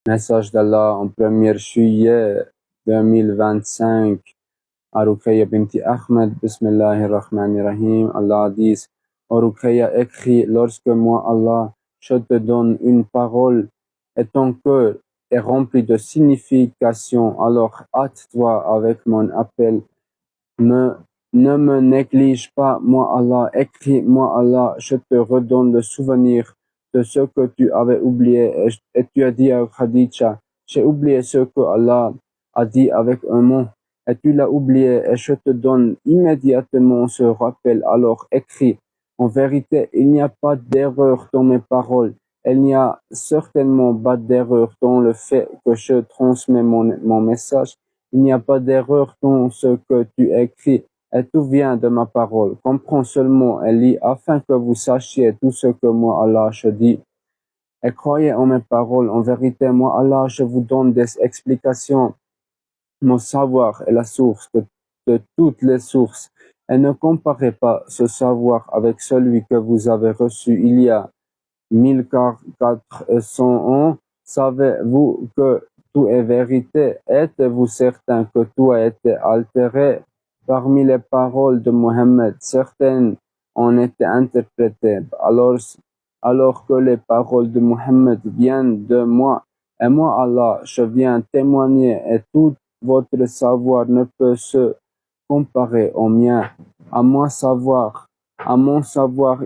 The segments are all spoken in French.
Message d'Allah en 1er juillet 2025 à Ruqayya binti Ahmed. Bismillahirrahmanirrahim. Allah dit: O Ruqayya, écris: lorsque moi, Allah, je te donne une parole et ton cœur est rempli de signification, alors hâte-toi avec mon appel. Ne me néglige pas, moi Allah, écris, moi Allah, je te redonne le souvenir de ce que tu avais oublié. Et tu as dit à Khadija: j'ai oublié ce que Allah a dit avec un mot, et tu l'as oublié, et je te donne immédiatement ce rappel. Alors écris: en vérité, il n'y a pas d'erreur dans mes paroles. Il n'y a certainement pas d'erreur dans le fait que je transmets mon message. Il n'y a pas d'erreur dans ce que tu écris, et tout vient de ma parole. Comprends seulement et lis, afin que vous sachiez tout ce que moi, Allah, je dis. Et croyez en mes paroles. En vérité, moi, Allah, je vous donne des explications. Mon savoir est la source de toutes les sources. Et ne comparez pas ce savoir avec celui que vous avez reçu il y a 1400 ans. Savez-vous que tout est vérité? Êtes-vous certain que tout a été altéré? Parmi les paroles de Mohammed, certaines ont été interprétées, alors que les paroles de Mohammed viennent de moi. Et moi, Allah, je viens témoigner, et tout votre savoir ne peut se comparer au mien. À mon savoir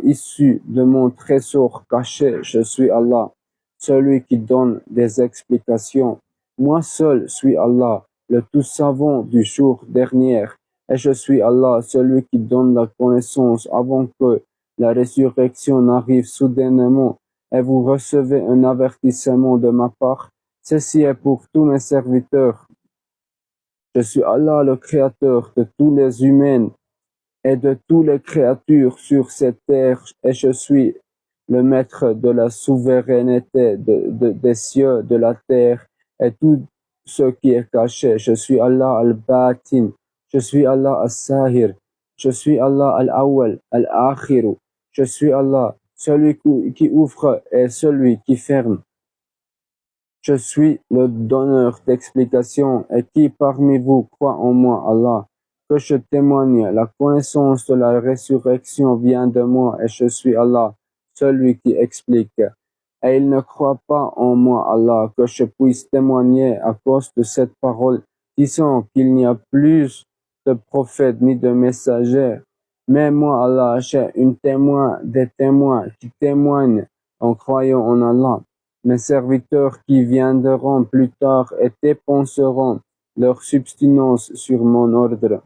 issu de mon trésor caché, je suis Allah, celui qui donne des explications. Moi seul suis Allah, le tout-savant du jour dernier, et je suis Allah, celui qui donne la connaissance avant que la résurrection n'arrive soudainement, et vous recevez un avertissement de ma part. Ceci est pour tous mes serviteurs. Je suis Allah, le créateur de tous les humains et de toutes les créatures sur cette terre, et je suis le maître de la souveraineté des cieux, de la terre, et tout ce qui est caché. Je suis Allah al-Batin, je suis Allah al-Sahir, je suis Allah al-Awwal, al-Akhiru, je suis Allah, celui qui ouvre et celui qui ferme. Je suis le donneur d'explications, et qui parmi vous croit en moi, Allah? Que je témoigne, la connaissance de la résurrection vient de moi, et je suis Allah, celui qui explique. Et il ne croit pas en moi, Allah, que je puisse témoigner à cause de cette parole, disant qu'il n'y a plus de prophètes ni de messagers. Mais moi, Allah, j'ai des témoins qui témoignent en croyant en Allah. Mes serviteurs qui viendront plus tard et dépenseront leur subsistance sur mon ordre.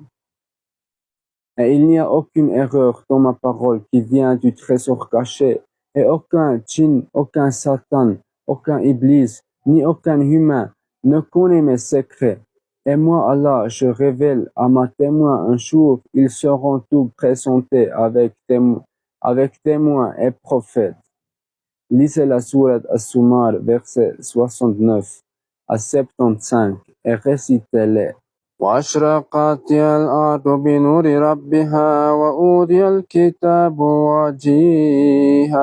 Et il n'y a aucune erreur dans ma parole qui vient du trésor caché, et aucun djinn, aucun satan, aucun iblis, ni aucun humain ne connaît mes secrets. Et moi, Allah, je révèle à ma témoin un jour, ils seront tous présentés avec témoins et prophètes. Lisez la sourate As-Sumar, versets 69 à 75, et récitez-les. وأشرقت الأرض بنور ربها وأوذي الكتاب وجيء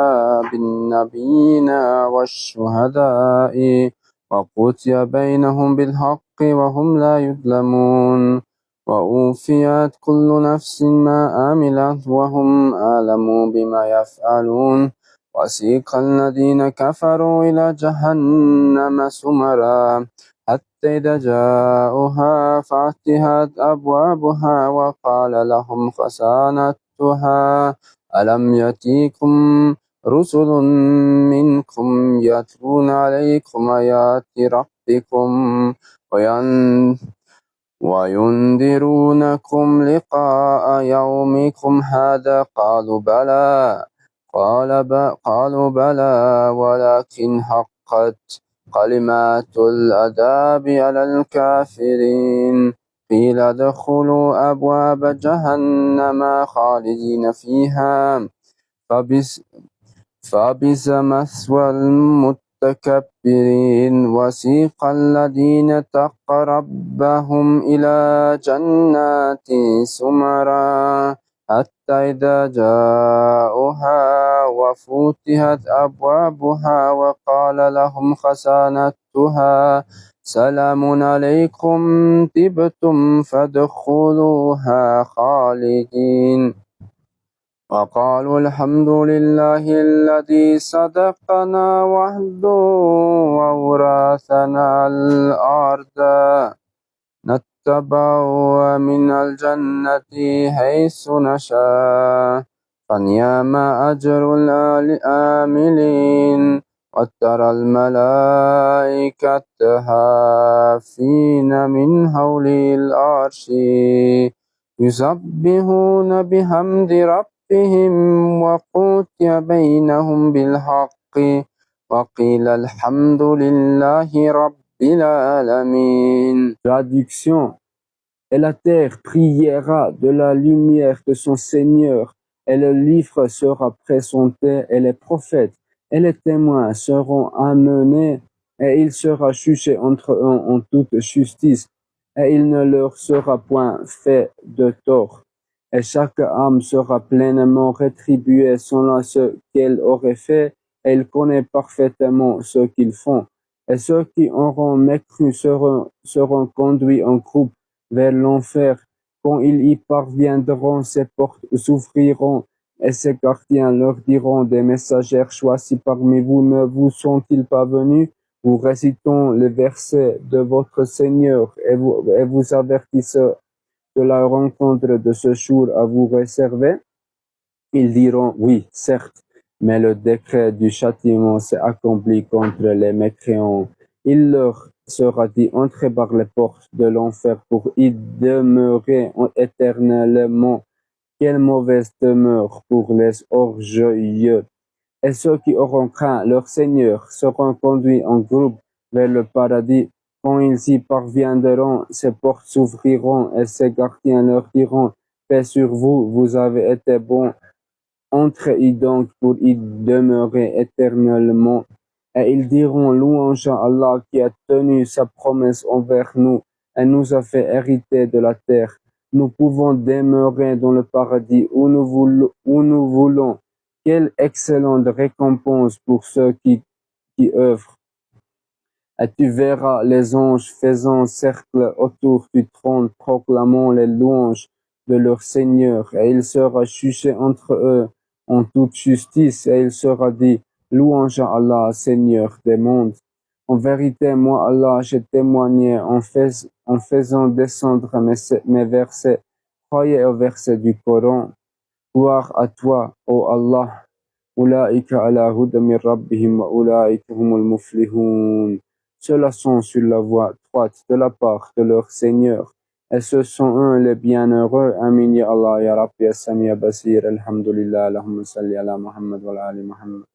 بالنبيين والشهداء وقضي بينهم بالحق وهم لا يظلمون ووفيت كل نفس ما عملت وهم أعلم بما يفعلون وسيق الذين كفروا إلى جهنم زمرا حتى إذا جاءوها فتحت أبوابها وقال لهم خزنتها ألم يأتكم رسل منكم يتلون عليكم آيات ربكم وينذرونكم لقاء يومكم هذا قالوا بلى ولكن حقت كلمات العذاب على الكافرين قيل ادخلوا أبواب جهنم خالدين فيها فبئس مثوى المتكبرين وسيق الذين اتقوا ربهم إلى جنات زمرا حتى حتى إذا جاءوها وفتحت أبوابها وقال لهم خزنتها سلام عليكم طبتم فادخلوها خالدين وقالوا الحمد لله الذي صدقنا وعده وأورثنا الأرض نتبوأ من الجنة حيث نشاء فنعم أجر العاملين وترى الملائكة حافين من حول العرش يسبحون بحمد ربهم وقضي بينهم بالحق وقيل الحمد لله رب العالمين. Traduction. Et la terre priera de la lumière de son Seigneur, et le livre sera présenté, et les prophètes et les témoins seront amenés, et il sera jugé entre eux en toute justice, et il ne leur sera point fait de tort. Et chaque âme sera pleinement rétribuée selon ce qu'elle aurait fait, et il connaît parfaitement ce qu'ils font. Et ceux qui auront mécru seront conduits en groupe vers l'enfer. Quand ils y parviendront, ces portes s'ouvriront, et ces gardiens leur diront des messagères choisis parmi vous, ne vous sont-ils pas venus, vous récitons les versets de votre Seigneur, et vous avertissent de la rencontre de ce jour à vous réserver? Ils diront, oui, certes, mais le décret du châtiment s'est accompli contre les mécréants. Il leur sera dit, entrez par les portes de l'enfer pour y demeurer éternellement. Quelle mauvaise demeure pour les orgueilleux. Et ceux qui auront craint leur Seigneur seront conduits en groupe vers le paradis. Quand ils y parviendront, ces portes s'ouvriront et ces gardiens leur diront, paix sur vous, vous avez été bons. Entrez-y donc pour y demeurer éternellement. Et ils diront louange à Allah qui a tenu sa promesse envers nous et nous a fait hériter de la terre. Nous pouvons demeurer dans le paradis où nous voulons. Quelle excellente récompense pour ceux qui œuvrent. Et tu verras les anges faisant cercle autour du trône, proclamant les louanges de leur Seigneur, et il sera jugé entre eux en toute justice, et il sera dit, louange à Allah, Seigneur des mondes. En vérité, moi, Allah, j'ai témoigné en faisant descendre mes versets. Croyez aux versets du Coran. Gloire à toi, ô Allah. Ulaika ala huda min rabbihim wa ulaika humul muflihun. Ceux-là sont sur la voie droite de la part de leur Seigneur. Et ce sont eux les bienheureux. Amin ya Allah ya Rabbi ya Sami ya Basir. Alhamdulillah. Allahumma salli ala Muhammad wa ala ali Muhammad.